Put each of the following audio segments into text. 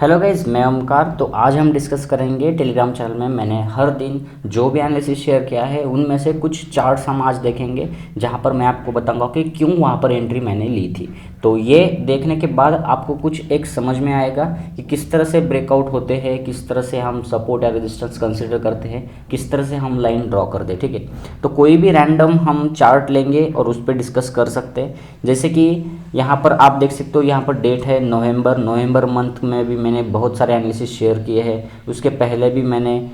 Hello guys, मैं ओमकार। तो आज हम डिस्कस करेंगे टेलीग्राम चैनल में मैंने हर दिन जो भी एनालिसिस शेयर किया है उनमें से कुछ चार्ट्स हम आज देखेंगे, जहां पर मैं आपको बताऊंगा कि क्यों वहां पर एंट्री मैंने ली थी। तो ये देखने के बाद आपको कुछ एक समझ में आएगा कि किस तरह से ब्रेकआउट होते हैं, किस तरह से हम सपोर्ट या रेजिस्टेंस कंसिडर करते हैं, किस तरह से हम लाइन ड्रॉ करते हैं। ठीक है, तो कोई भी रैंडम हम चार्ट लेंगे और उस पर डिस्कस कर सकते हैं। जैसे कि यहाँ पर आप देख सकते हो, यहाँ पर डेट है नवंबर मंथ में भी मैंने बहुत सारे एनालिसिस शेयर किए हैं। उसके पहले भी मैंने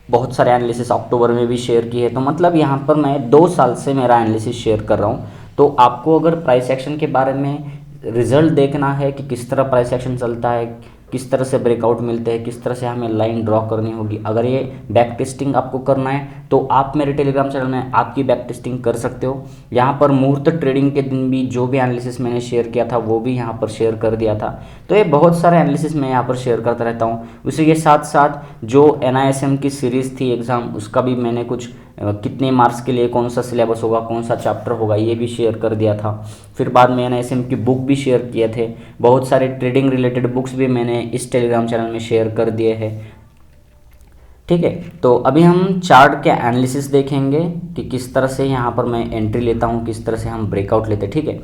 बहुत सारे एनालिसिस अक्टूबर में भी शेयर किए हैं। तो मतलब यहाँ पर मैं 2 साल से मेरा एनालिसिस शेयर कर रहा हूँ। तो आपको अगर प्राइस एक्शन के बारे में रिजल्ट देखना है कि किस तरह प्राइस एक्शन चलता है, किस तरह से ब्रेकआउट मिलते हैं, किस तरह से हमें लाइन ड्रॉ करनी होगी, अगर ये बैक टेस्टिंग आपको करना है तो आप मेरे टेलीग्राम चैनल में आपकी बैक टेस्टिंग कर सकते हो। यहाँ पर मुहूर्त ट्रेडिंग के दिन भी जो भी एनालिसिस मैंने शेयर किया था वो भी यहाँ पर शेयर कर दिया था। तो ये बहुत सारे एनालिसिस मैं यहाँ पर शेयर करता रहता हूँ। उसी के साथ साथ जो NISM की सीरीज़ थी एग्ज़ाम, उसका भी मैंने कुछ कितने मार्क्स के लिए कौन सा सिलेबस होगा, कौन सा चैप्टर होगा, ये भी शेयर कर दिया था। फिर बाद में NISM की बुक भी शेयर किए थे। बहुत सारे ट्रेडिंग रिलेटेड बुक्स भी मैंने इस टेलीग्राम चैनल में शेयर कर दिए हैं। ठीक है, तो अभी हम चार्ट के एनालिसिस देखेंगे कि किस तरह से यहाँ पर मैं एंट्री लेता हूँ, किस तरह से हम ब्रेकआउट लेते हैं। ठीक है,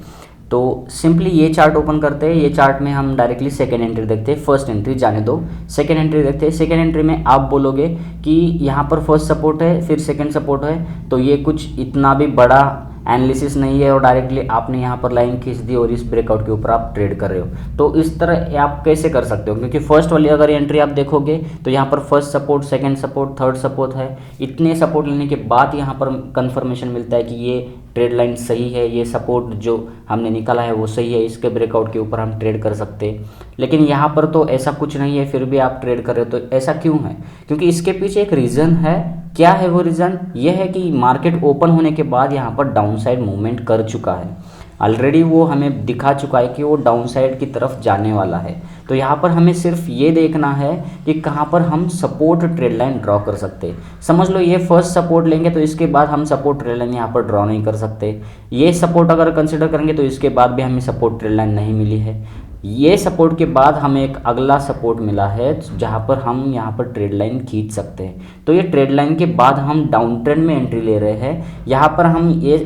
तो सिंपली ये चार्ट ओपन करते हैं। ये चार्ट में हम डायरेक्टली सेकेंड एंट्री देखते हैं। फर्स्ट एंट्री जाने दो, सेकेंड एंट्री देखते हैं। सेकेंड एंट्री में आप बोलोगे कि यहाँ पर फर्स्ट सपोर्ट है, फिर सेकेंड सपोर्ट है, तो ये कुछ इतना भी बड़ा एनालिसिस नहीं है और डायरेक्टली आपने यहाँ पर लाइन खींच दी और इस ब्रेकआउट के ऊपर आप ट्रेड कर रहे हो। तो इस तरह आप कैसे कर सकते हो, क्योंकि फर्स्ट वाली अगर एंट्री आप देखोगे तो यहाँ पर first support, second support, third support है। इतने सपोर्ट लेने के बाद यहाँ पर कंफर्मेशन मिलता है कि ये ट्रेड लाइन सही है, ये सपोर्ट जो हमने निकाला है वो सही है, इसके ब्रेकआउट के ऊपर हम ट्रेड कर सकते हैं। लेकिन यहाँ पर तो ऐसा कुछ नहीं है, फिर भी आप ट्रेड कर रहे हो। तो ऐसा क्यों है? क्योंकि इसके पीछे एक रीज़न है। क्या है वो रीज़न? ये है कि मार्केट ओपन होने के बाद यहाँ पर डाउन साइड मूवमेंट कर चुका है ऑलरेडी। वो हमें दिखा चुका है कि वो डाउन साइड की तरफ जाने वाला है। तो यहाँ पर हमें सिर्फ ये देखना है कि कहाँ पर हम सपोर्ट ट्रेड लाइन ड्रॉ कर सकते हैं। समझ लो ये फर्स्ट सपोर्ट लेंगे तो इसके बाद हम सपोर्ट ट्रेड लाइन यहाँ पर ड्रॉ नहीं कर सकते। ये सपोर्ट अगर कंसिडर करेंगे तो इसके बाद भी हमें सपोर्ट ट्रेड लाइन नहीं मिली है। ये सपोर्ट के बाद हमें एक अगला सपोर्ट मिला है जहाँ पर हम यहाँ पर ट्रेड लाइन खींच सकते हैं। तो ये ट्रेड लाइन के बाद हम डाउन ट्रेंड में एंट्री ले रहे हैं। यहाँ पर हम ये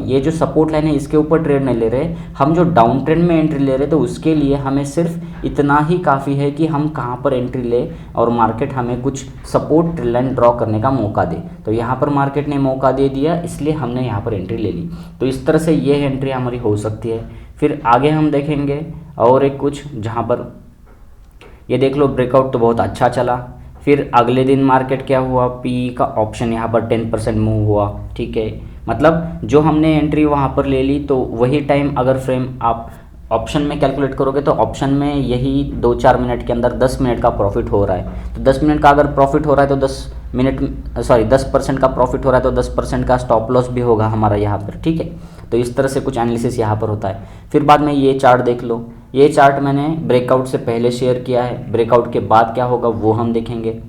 ये जो सपोर्ट लाइन है इसके ऊपर ट्रेड नहीं ले रहे, हम जो डाउन ट्रेंड में एंट्री ले रहे हैं। तो उसके लिए हमें सिर्फ इतना ही काफ़ी है कि हम कहाँ पर एंट्री ले और मार्केट हमें कुछ सपोर्ट ट्रेड लाइन ड्रॉ करने का मौका दे। तो यहाँ पर मार्केट ने मौका दे दिया, इसलिए हमने यहाँ पर एंट्री ले ली। तो इस तरह से ये एंट्री हमारी हो सकती है। फिर आगे हम देखेंगे और एक कुछ, जहाँ पर ये देख लो ब्रेकआउट तो बहुत अच्छा चला। फिर अगले दिन मार्केट क्या हुआ, पी का ऑप्शन यहाँ पर 10% मूव हुआ। ठीक है, मतलब जो हमने एंट्री वहाँ पर ले ली तो वही टाइम अगर फ्रेम आप ऑप्शन में कैलकुलेट करोगे तो ऑप्शन में यही 2-4 मिनट के अंदर 10 मिनट का प्रॉफिट हो रहा है। तो 10 मिनट का अगर प्रॉफिट हो रहा है तो 10% का प्रॉफिट हो रहा है तो 10% का स्टॉप लॉस भी होगा हमारा यहाँ पर। ठीक है, तो इस तरह से कुछ एनालिसिस यहाँ पर होता है। फिर बाद में ये चार्ट देख लो। ये चार्ट मैंने ब्रेकआउट से पहले शेयर किया है, ब्रेकआउट के बाद क्या होगा वो हम देखेंगे।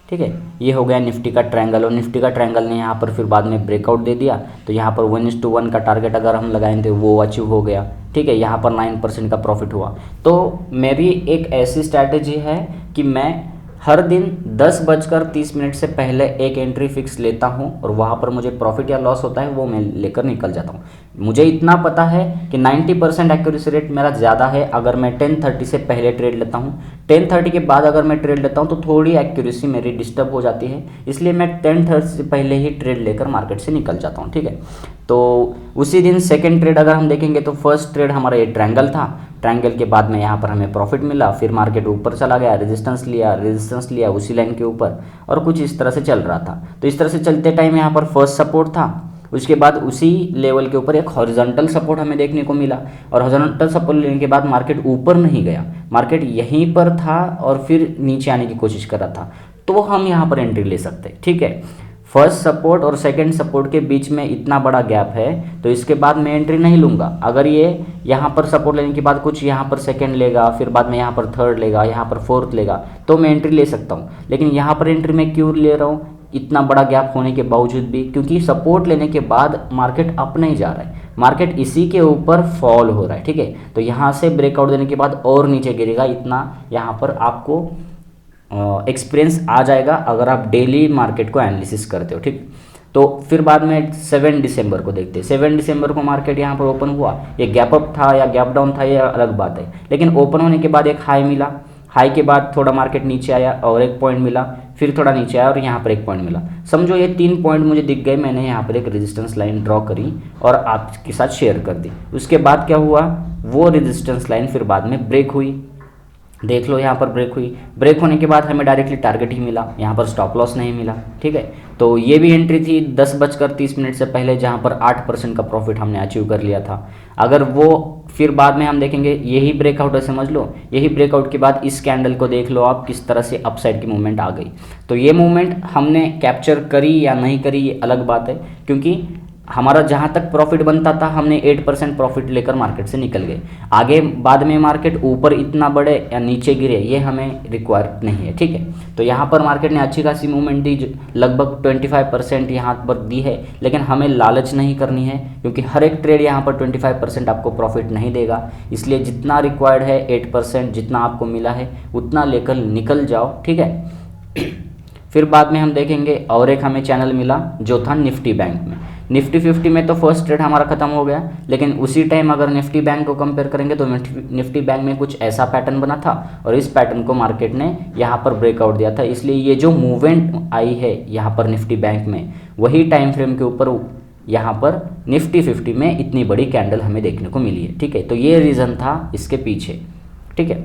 ठीक है, ये हो गया निफ्टी का ट्रायंगल, और निफ्टी का ट्रायंगल ने यहाँ पर फिर बाद में ब्रेकआउट दे दिया। तो यहाँ पर 1:1 का टारगेट अगर हम लगाए थे वो अचीव हो गया। ठीक है, यहाँ पर 9% का प्रॉफिट हुआ। तो मेरी एक ऐसी स्ट्रैटेजी है कि मैं हर दिन 10:30 से पहले एक एंट्री फिक्स लेता हूँ और वहाँ पर मुझे प्रॉफिट या लॉस होता है वो मैं लेकर निकल जाता हूँ। मुझे इतना पता है कि 90% एक्यूरेसी रेट मेरा ज़्यादा है अगर मैं 10:30 से पहले ट्रेड लेता हूँ। 10:30 के बाद अगर मैं ट्रेड लेता हूँ तो थोड़ी एक्यूरेसी मेरी डिस्टर्ब हो जाती है, इसलिए मैं 10:30 से पहले ही ट्रेड लेकर मार्केट से निकल जाता हूँ। ठीक है, तो उसी दिन सेकेंड ट्रेड अगर हम देखेंगे तो फर्स्ट ट्रेड हमारा ये ट्रायंगल था। ट्रायंगल के बाद में यहाँ पर हमें प्रॉफिट मिला, फिर मार्केट ऊपर चला गया, रेजिस्टेंस लिया उसी लाइन के ऊपर, और कुछ इस तरह से चल रहा था। तो इस तरह से चलते टाइम यहाँ पर फर्स्ट सपोर्ट था, उसके बाद उसी लेवल के ऊपर एक हॉरिजॉन्टल सपोर्ट हमें देखने को मिला, और हॉरिजॉन्टल सपोर्ट लेने के बाद मार्केट ऊपर नहीं गया, मार्केट यहीं पर था और फिर नीचे आने की कोशिश कर रहा था। तो हम यहाँ पर एंट्री ले सकते हैं। ठीक है, फर्स्ट सपोर्ट और सेकंड सपोर्ट के बीच में इतना बड़ा गैप है तो इसके बाद मैं एंट्री नहीं लूँगा। अगर ये यहाँ पर सपोर्ट लेने के बाद कुछ यहाँ पर सेकंड लेगा, फिर बाद में यहाँ पर थर्ड लेगा, यहाँ पर फोर्थ लेगा, तो मैं एंट्री ले सकता हूँ। लेकिन यहाँ पर एंट्री मैं क्यों ले रहा हूँ इतना बड़ा गैप होने के बावजूद भी? क्योंकि सपोर्ट लेने के बाद मार्केट अप नहीं जा रहा है, मार्केट इसी के ऊपर फॉल हो रहा है, ठीक है। तो यहाँ से ब्रेकआउट देने के बाद और नीचे गिरेगा, इतना यहाँ पर आपको एक्सपीरियंस आ जाएगा अगर आप डेली मार्केट को एनालिसिस करते हो, ठीक। तो फिर बाद में 7 दिसंबर को देखते हैं। 7 दिसंबर को मार्केट यहाँ पर ओपन हुआ, ये गैप अप था या गैप डाउन था ये अलग बात है, लेकिन ओपन होने के बाद एक हाई मिला, हाई के बाद थोड़ा मार्केट नीचे आया और एक पॉइंट मिला, फिर थोड़ा नीचे आया और यहाँ पर एक पॉइंट मिला। समझो ये 3 पॉइंट मुझे दिख गए, मैंने यहाँ पर एक रेजिस्टेंस लाइन ड्रॉ करी और आपके साथ शेयर कर दी। उसके बाद क्या हुआ, वो रेजिस्टेंस लाइन फिर बाद में ब्रेक हुई, देख लो यहाँ पर ब्रेक हुई। ब्रेक होने के बाद हमें डायरेक्टली टारगेट ही मिला, यहाँ पर स्टॉप लॉस नहीं मिला, ठीक है। तो ये भी एंट्री थी 10:30 से पहले, जहाँ पर 8% का प्रॉफिट हमने अचीव कर लिया था। अगर वो फिर बाद में हम देखेंगे, यही ब्रेकआउट है समझ लो, यही ब्रेकआउट के बाद इस कैंडल को देख लो आप किस तरह से अपसाइड की मूवमेंट आ गई। तो ये मूवमेंट हमने कैप्चर करी या नहीं करी ये अलग बात है, क्योंकि हमारा जहाँ तक प्रॉफिट बनता था हमने 8% प्रॉफिट लेकर मार्केट से निकल गए। आगे बाद में मार्केट ऊपर इतना बढ़े या नीचे गिरे ये हमें रिक्वायर नहीं है, ठीक है। तो यहाँ पर मार्केट ने अच्छी खासी मूवमेंट दी, लगभग 25% यहाँ पर दी है, लेकिन हमें लालच नहीं करनी है, क्योंकि हर एक ट्रेड यहाँ पर 25% आपको प्रॉफिट नहीं देगा। इसलिए जितना रिक्वायर्ड है 8% जितना आपको मिला है उतना लेकर निकल जाओ, ठीक है। फिर बाद में हम देखेंगे और एक हमें चैनल मिला जो था निफ्टी बैंक में। निफ्टी 50 में तो फर्स्ट ट्रेड हमारा खत्म हो गया, लेकिन उसी टाइम अगर निफ्टी बैंक को कंपेयर करेंगे तो निफ्टी बैंक में कुछ ऐसा पैटर्न बना था और इस पैटर्न को मार्केट ने यहाँ पर ब्रेकआउट दिया था। इसलिए ये जो मूवमेंट आई है यहाँ पर निफ्टी बैंक में, वही टाइम फ्रेम के ऊपर यहाँ पर निफ्टी 50 में इतनी बड़ी कैंडल हमें देखने को मिली है, ठीक है। तो ये रीज़न था इसके पीछे, ठीक है।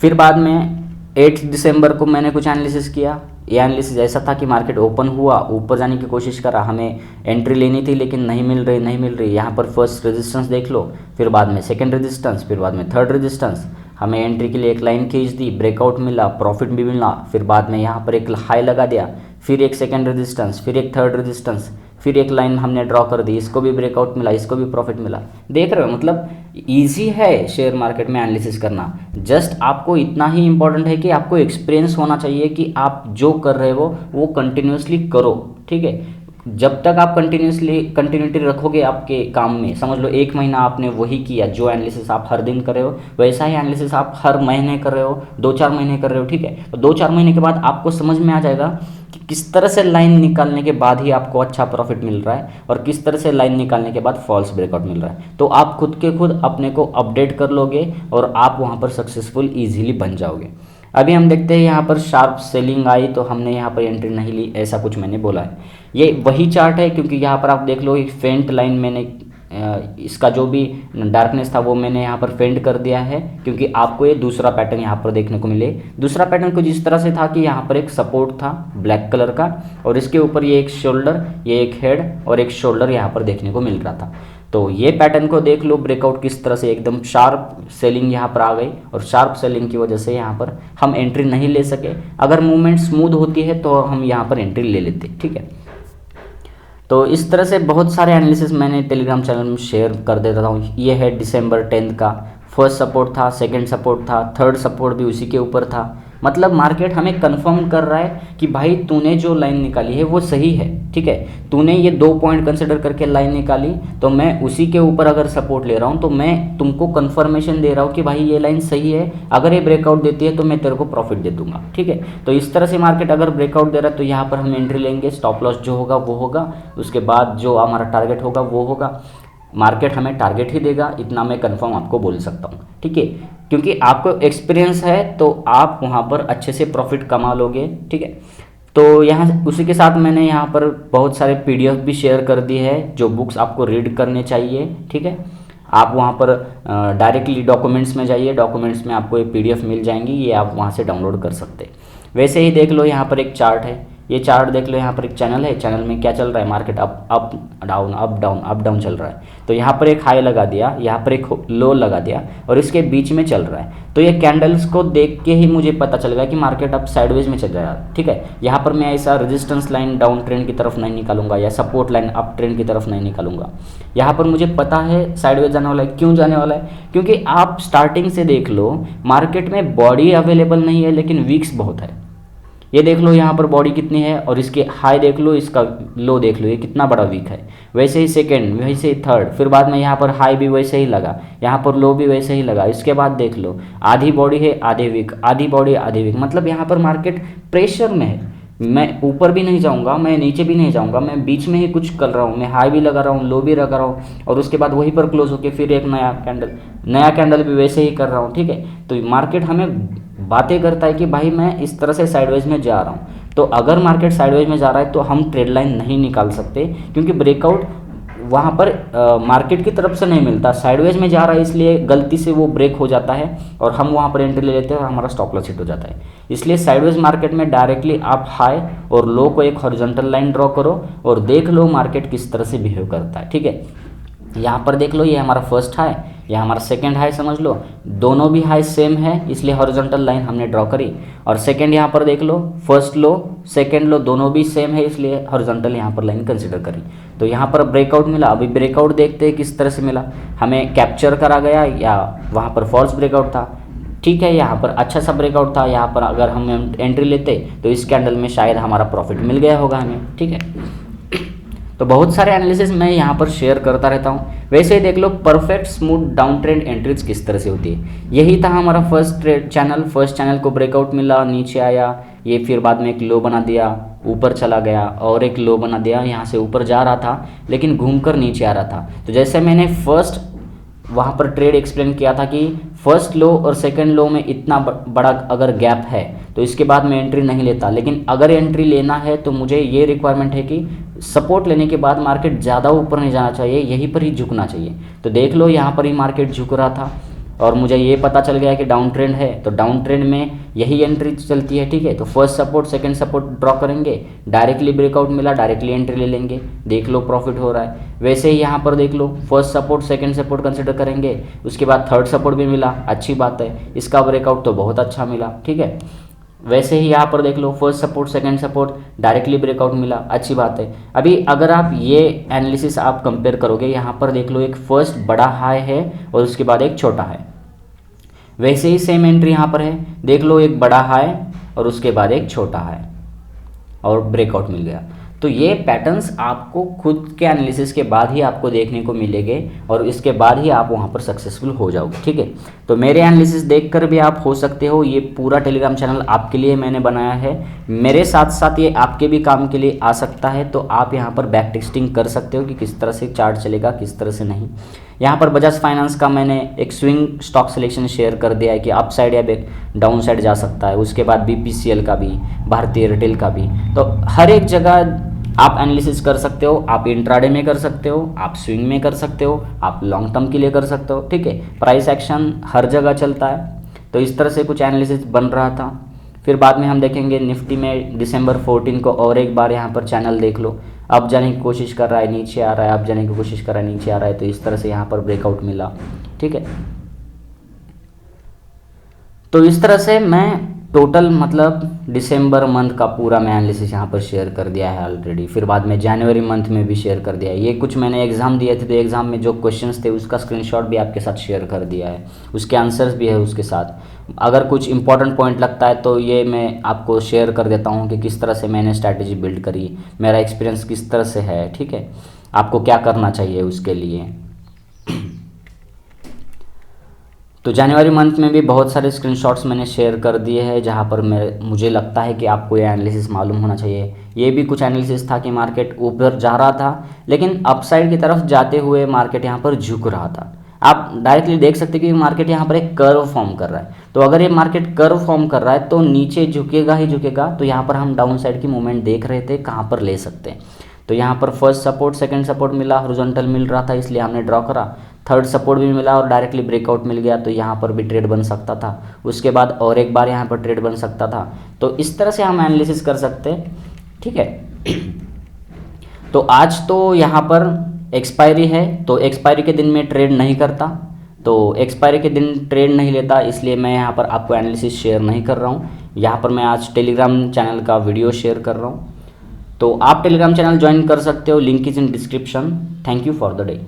फिर बाद में 8 दिसंबर को मैंने कुछ एनालिसिस किया। ये एनालिसिस ऐसा था कि मार्केट ओपन हुआ, ऊपर जाने की कोशिश करा, हमें एंट्री लेनी थी लेकिन नहीं मिल रही। यहाँ पर फर्स्ट रेजिस्टेंस देख लो, फिर बाद में सेकंड रेजिस्टेंस, फिर बाद में थर्ड रेजिस्टेंस। हमें एंट्री के लिए एक लाइन खींच दी, ब्रेकआउट मिला, प्रॉफिट भी मिला, फिर बाद में यहाँ पर एक हाई लगा दिया, फिर एक सेकेंड रेजिस्टेंस, फिर एक थर्ड रेजिस्टेंस, फिर एक लाइन हमने ड्रॉ कर दी, इसको भी ब्रेकआउट मिला, इसको भी प्रॉफिट मिला। देख रहे हो, मतलब इजी है शेयर मार्केट में एनालिसिस करना। जस्ट आपको इतना ही इंपॉर्टेंट है कि आपको एक्सपीरियंस होना चाहिए कि आप जो कर रहे हो वो कंटिन्यूसली करो, ठीक है। जब तक आप कंटिन्यूटी रखोगे आपके काम में, समझ लो 1 महीना आपने वही किया, जो एनालिसिस आप हर दिन कर रहे हो वैसा ही एनालिसिस आप हर महीने कर रहे हो, 2-4 महीने कर रहे हो, ठीक है। तो 2-4 महीने के बाद आपको समझ में आ जाएगा कि किस तरह से लाइन निकालने के बाद ही आपको अच्छा प्रॉफिट मिल रहा है और किस तरह से लाइन निकालने के बाद फॉल्स ब्रेकआउट मिल रहा है। तो आप खुद के खुद अपने को अपडेट कर लोगे और आप वहाँ पर सक्सेसफुल ईजिली बन जाओगे। अभी हम देखते हैं यहाँ पर शार्प सेलिंग आई तो हमने यहाँ पर एंट्री नहीं ली, ऐसा कुछ मैंने बोला है। ये वही चार्ट है, क्योंकि यहाँ पर आप देख लो एक फेंट लाइन मैंने इसका जो भी डार्कनेस था वो मैंने यहाँ पर फेंट कर दिया है, क्योंकि आपको ये दूसरा पैटर्न यहाँ पर देखने को मिले। दूसरा पैटर्न कुछ इस तरह से था कि यहाँ पर एक सपोर्ट था ब्लैक कलर का और इसके ऊपर ये एक शोल्डर, ये एक हेड और एक शोल्डर यहाँ पर देखने को मिल रहा था। तो ये पैटर्न को देख लो, ब्रेकआउट किस तरह से एकदम शार्प सेलिंग यहाँ पर आ गई और शार्प सेलिंग की वजह से यहाँ पर हम एंट्री नहीं ले सके। अगर मूवमेंट स्मूथ होती है तो हम यहाँ पर एंट्री ले लेते, ठीक है। तो इस तरह से बहुत सारे एनालिसिस मैंने टेलीग्राम चैनल में शेयर कर देता हूँ। ये है दिसंबर 10 का, फर्स्ट सपोर्ट था, सेकंड सपोर्ट था, थर्ड सपोर्ट भी उसी के ऊपर था। मतलब मार्केट हमें कंफर्म कर रहा है कि भाई तूने जो लाइन निकाली है वो सही है, ठीक है। तूने ये 2 पॉइंट कंसिडर करके लाइन निकाली तो मैं उसी के ऊपर अगर सपोर्ट ले रहा हूँ तो मैं तुमको कंफर्मेशन दे रहा हूँ कि भाई ये लाइन सही है, अगर ये ब्रेकआउट देती है तो मैं तेरे को प्रॉफिट दे दूंगा, ठीक है। तो इस तरह से मार्केट अगर ब्रेकआउट दे रहा है तो यहाँ पर हम एंट्री लेंगे, स्टॉप लॉस जो होगा वो होगा, उसके बाद जो हमारा टारगेट होगा वो होगा। मार्केट हमें टारगेट ही देगा, इतना मैं कंफर्म आपको बोल सकता हूँ, ठीक है। क्योंकि आपको एक्सपीरियंस है तो आप वहाँ पर अच्छे से प्रॉफिट कमा लोगे, ठीक है। तो यहाँ उसी के साथ मैंने यहाँ पर बहुत सारे PDF भी शेयर कर दी है जो बुक्स आपको रीड करने चाहिए, ठीक है। आप वहाँ पर डायरेक्टली डॉक्यूमेंट्स में जाइए, डॉक्यूमेंट्स में आपको ये PDF मिल जाएंगी, ये आप वहाँ से डाउनलोड कर सकते हैं। वैसे ही देख लो यहाँ पर एक चार्ट है, ये चार्ट देख लो, यहाँ पर एक चैनल है, चैनल में क्या चल रहा है, market up up down up down up down चल रहा है। तो यहाँ पर एक हाई लगा दिया, यहाँ पर एक लो लगा दिया और इसके बीच में चल रहा है। तो ये कैंडल्स को देख के ही मुझे पता चल गया कि मार्केट अब साइडवेज में चल रहा है, ठीक है। यहाँ पर मैं ऐसा रेजिस्टेंस लाइन डाउन ट्रेंड की तरफ नहीं निकालूंगा या सपोर्ट लाइन अप ट्रेंड की तरफ नहीं निकालूंगा। यहाँ पर मुझे पता है साइडवेज जाने वाला है। क्यों जाने वाला है? क्योंकि आप स्टार्टिंग से देख लो, मार्केट में बॉडी अवेलेबल नहीं है लेकिन वीक्स बहुत है। ये देख लो यहाँ पर बॉडी कितनी है और इसके हाई देख लो, इसका लो देख लो, ये कितना बड़ा वीक है। वैसे ही सेकेंड, वैसे ही थर्ड, फिर बाद में यहाँ पर हाई भी वैसे ही लगा, यहाँ पर लो भी वैसे ही लगा। इसके बाद देख लो आधी बॉडी है आधे वीक, आधी बॉडी आधे वीक, मतलब यहाँ पर मार्केट प्रेशर में है। मैं ऊपर भी नहीं जाऊंगा, मैं नीचे भी नहीं जाऊंगा, मैं बीच में ही कुछ कर रहा हूँ, मैं हाई भी लगा रहा हूँ, लो भी लगा रहा हूँ, और उसके बाद वहीं पर क्लोज होके फिर एक नया कैंडल भी वैसे ही कर रहा हूँ, ठीक है। तो मार्केट हमें बातें करता है कि भाई मैं इस तरह से साइडवेज में जा रहा हूँ। तो अगर मार्केट साइडवेज में जा रहा है तो हम ट्रेड लाइन नहीं निकाल सकते, क्योंकि ब्रेकआउट वहाँ पर मार्केट की तरफ से नहीं मिलता, साइडवेज में जा रहा है, इसलिए गलती से वो ब्रेक हो जाता है और हम वहाँ पर एंट्री ले लेते हैं और हमारा स्टॉप लॉस हिट हो जाता है। इसलिए साइडवेज मार्केट में डायरेक्टली आप हाई और लो को एक हॉरिजॉन्टल लाइन ड्रॉ करो और देख लो मार्केट किस तरह से बिहेव करता है, ठीक है। यहाँ पर देख लो, ये हमारा फर्स्ट हाई, ये हमारा सेकंड हाई समझ लो, दोनों भी हाई सेम है, इसलिए हॉरिजॉन्टल लाइन हमने ड्रॉ करी। और सेकंड यहाँ पर देख लो, फर्स्ट लो सेकंड लो दोनों भी सेम है, इसलिए हॉरिजॉन्टल यहाँ पर लाइन कंसिडर करी। तो यहाँ पर ब्रेकआउट मिला। अभी ब्रेकआउट देखते हैं किस तरह से मिला, हमें कैप्चर करा गया या वहाँ पर फॉल्स ब्रेकआउट था, ठीक है। यहाँ पर अच्छा सा ब्रेकआउट था, यहाँ पर अगर हम एंट्री लेते तो इस कैंडल में शायद हमारा प्रॉफिट मिल गया होगा हमें, ठीक है। तो बहुत सारे एनालिसिस मैं यहाँ पर शेयर करता रहता हूँ। वैसे ही देख लो perfect smooth down trend entries किस तरह से होती है। यही था हमारा फर्स्ट चैनल को ब्रेकआउट मिला, नीचे आया, ये फिर बाद में एक लो बना दिया, ऊपर चला गया और एक लो बना दिया, यहाँ से ऊपर जा रहा था लेकिन घूमकर नीचे आ रहा था। तो जैसे मैंने फर्स्ट वहाँ पर ट्रेड एक्सप्लेन किया था कि फर्स्ट लो और सेकंड लो में इतना बड़ा अगर गैप है तो इसके बाद मैं एंट्री नहीं लेता, लेकिन अगर एंट्री लेना है तो मुझे ये रिक्वायरमेंट है कि सपोर्ट लेने के बाद मार्केट ज़्यादा ऊपर नहीं जाना चाहिए, यहीं पर ही झुकना चाहिए। तो देख लो यहाँ पर ही मार्केट झुक रहा था और मुझे ये पता चल गया कि डाउन ट्रेंड है, तो डाउन ट्रेंड में यही एंट्री चलती है, ठीक है। तो first support second support draw करेंगे, डायरेक्टली ब्रेकआउट मिला डायरेक्टली एंट्री ले लेंगे, देख लो प्रॉफिट हो रहा है। वैसे ही यहाँ पर देख लो first support second support consider करेंगे, उसके बाद थर्ड सपोर्ट भी मिला, अच्छी बात है, इसका ब्रेकआउट तो बहुत अच्छा मिला, ठीक है। वैसे ही यहाँ पर देख लो first support second support directly breakout मिला, अच्छी बात है। अभी अगर आप ये एनालिसिस आप कंपेयर करोगे, यहाँ पर देख लो एक फर्स्ट बड़ा हाई है और उसके बाद एक छोटा है, वैसे ही सेम एंट्री यहाँ पर है, देख लो एक बड़ा हाई और उसके बाद एक छोटा हाई और ब्रेकआउट मिल गया। तो ये पैटर्न्स आपको खुद के एनालिसिस के बाद ही आपको देखने को मिलेंगे और इसके बाद ही आप वहाँ पर सक्सेसफुल हो जाओगे, ठीक है। तो मेरे एनालिसिस देखकर भी आप हो सकते हो, ये पूरा टेलीग्राम चैनल आपके लिए मैंने बनाया है, मेरे साथ साथ ये आपके भी काम के लिए आ सकता है। तो आप यहाँ पर बैक टेस्टिंग कर सकते हो कि किस तरह से चार्ट चलेगा किस तरह से नहीं। यहाँ पर बजाज फाइनेंस का मैंने एक स्विंग स्टॉक सिलेक्शन शेयर कर दिया है कि अप साइड या डाउन साइड जा सकता है, उसके बाद BPCL का भी, भारतीय एयरटेल का भी। तो हर एक जगह आप एनालिसिस कर सकते हो, आप इंट्राडे में कर सकते हो, आप स्विंग में कर सकते हो, आप लॉन्ग टर्म के लिए कर सकते हो, ठीक है। प्राइस एक्शन हर जगह चलता है। तो इस तरह से कुछ एनालिसिस बन रहा था। फिर बाद में हम देखेंगे निफ्टी में दिसंबर 14 को और एक बार यहाँ पर चैनल देख लो, अब जाने की कोशिश कर रहा है नीचे आ रहा है, अब जाने की कोशिश कर रहा है नीचे आ रहा है, तो इस तरह से यहाँ पर ब्रेकआउट मिला, ठीक है। तो इस तरह से मैं टोटल मतलब दिसंबर मंथ का पूरा मैं एनालिसिस यहाँ पर शेयर कर दिया है ऑलरेडी। फिर बाद में जनवरी मंथ में भी शेयर कर दिया है। ये कुछ मैंने एग्ज़ाम दिए थे तो एग्ज़ाम में जो क्वेश्चंस थे उसका स्क्रीनशॉट भी आपके साथ शेयर कर दिया है, उसके आंसर्स भी है उसके साथ। अगर कुछ इंपॉर्टेंट पॉइंट लगता है तो ये मैं आपको शेयर कर देता हूँ कि किस तरह से मैंने स्ट्रैटेजी बिल्ड करी, मेरा एक्सपीरियंस किस तरह से है, ठीक है, आपको क्या करना चाहिए उसके लिए। तो जनवरी मंथ में भी बहुत सारे स्क्रीनशॉट्स मैंने शेयर कर दिए हैं जहाँ पर मुझे लगता है कि आपको ये एनालिसिस मालूम होना चाहिए। ये भी कुछ एनालिसिस था कि मार्केट ऊपर जा रहा था लेकिन अपसाइड की तरफ जाते हुए मार्केट यहाँ पर झुक रहा था। आप डायरेक्टली देख सकते हैं कि मार्केट यहाँ पर एक कर्व फॉर्म कर रहा है। तो अगर ये मार्केट कर्व फॉर्म कर रहा है तो नीचे झुकेगा ही झुकेगा। तो यहाँ पर हम डाउन साइड की मूवमेंट देख रहे थे, कहाँ पर ले सकते हैं। तो यहाँ पर फर्स्ट सपोर्ट सेकंड सपोर्ट मिला, हॉरिजॉन्टल मिल रहा था इसलिए हमने ड्रॉ करा। थर्ड सपोर्ट भी मिला और डायरेक्टली ब्रेकआउट मिल गया तो यहाँ पर भी ट्रेड बन सकता था। उसके बाद और एक बार यहाँ पर ट्रेड बन सकता था। तो इस तरह से हम एनालिसिस कर सकते हैं, ठीक है। तो आज तो यहाँ पर एक्सपायरी है तो एक्सपायरी के दिन में ट्रेड नहीं करता, तो एक्सपायरी के दिन ट्रेड नहीं लेता, इसलिए मैं यहाँ पर आपको एनालिसिस शेयर नहीं कर रहा हूँ। यहाँ पर मैं आज टेलीग्राम चैनल का वीडियो शेयर कर रहा हूँ। तो आप टेलीग्राम चैनल ज्वाइन कर सकते हो, link is in description. Thank you for the day.